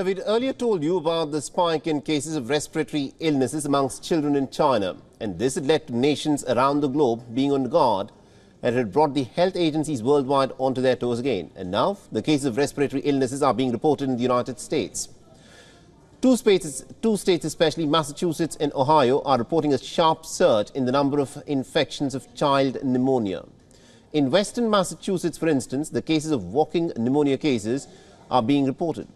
Now, we'd earlier told you about the spike in cases of respiratory illnesses amongst children in China, and this had led to nations around the globe being on guard, and it had brought the health agencies worldwide onto their toes again. And now, the cases of respiratory illnesses are being reported in the United States. Two states, especially Massachusetts and Ohio, are reporting a sharp surge in the number of infections of child pneumonia. In western Massachusetts, for instance, the cases of walking pneumonia cases are being reported.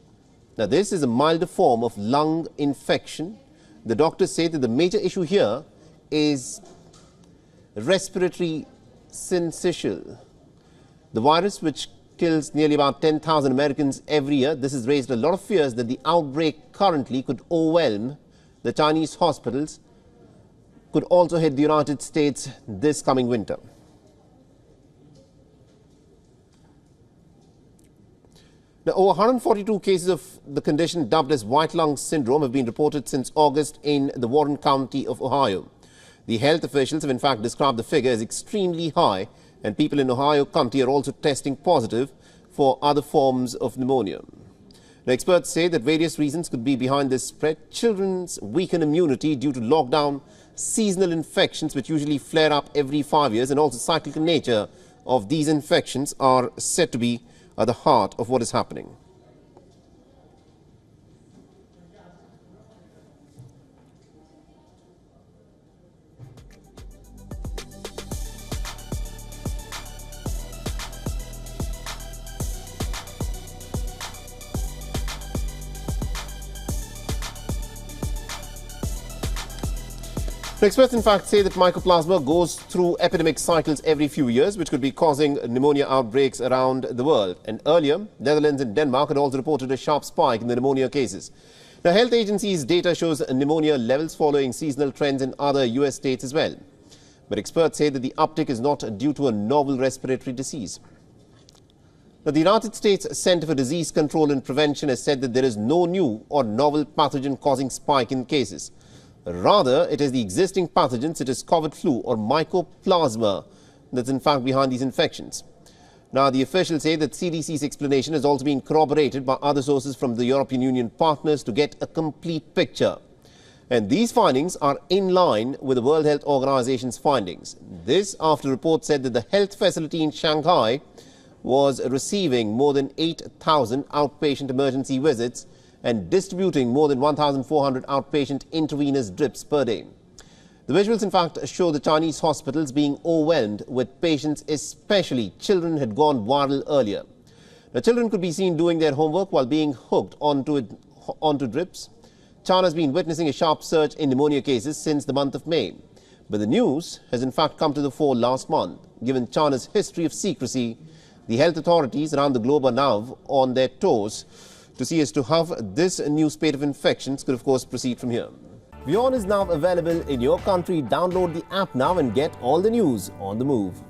Now, this is a milder form of lung infection. The doctors say that the major issue here is respiratory syncytial, the virus which kills nearly about 10,000 Americans every year. This has raised a lot of fears that the outbreak currently could overwhelm the Chinese hospitals, could also hit the United States this coming winter. Now, over 142 cases of the condition dubbed as white lung syndrome have been reported since August in the WION County of Ohio. The health officials have in fact described the figure as extremely high, and people in Ohio County are also testing positive for other forms of pneumonia. Now, experts say that various reasons could be behind this spread. Children's weakened immunity due to lockdown, seasonal infections which usually flare up every 5 years, and also cyclical nature of these infections are said to be at the heart of what is happening. Experts in fact say that mycoplasma goes through epidemic cycles every few years, which could be causing pneumonia outbreaks around the world. And earlier, Netherlands and Denmark had also reported a sharp spike in the pneumonia cases. Now, health agencies' data shows pneumonia levels following seasonal trends in other US states as well. But experts say that the uptick is not due to a novel respiratory disease. Now, the United States Center for Disease Control and Prevention has said that there is no new or novel pathogen causing spike in cases. Rather, it is the existing pathogens, such as COVID flu or Mycoplasma, that's in fact behind these infections. Now, the officials say that CDC's explanation has also been corroborated by other sources from the European Union partners to get a complete picture. And these findings are in line with the World Health Organization's findings. This after reports said that the health facility in Shanghai was receiving more than 8,000 outpatient emergency visits and distributing more than 1,400 outpatient intravenous drips per day. The visuals, in fact, show the Chinese hospitals being overwhelmed with patients, especially children, had gone viral earlier. Now, children could be seen doing their homework while being hooked onto drips. China has been witnessing a sharp surge in pneumonia cases since the month of May. But the news has in fact come to the fore last month. Given China's history of secrecy, the health authorities around the globe are now on their toes to see as to how this new spate of infections could, of course, proceed from here. WION is now available in your country. Download the app now and get all the news on the move.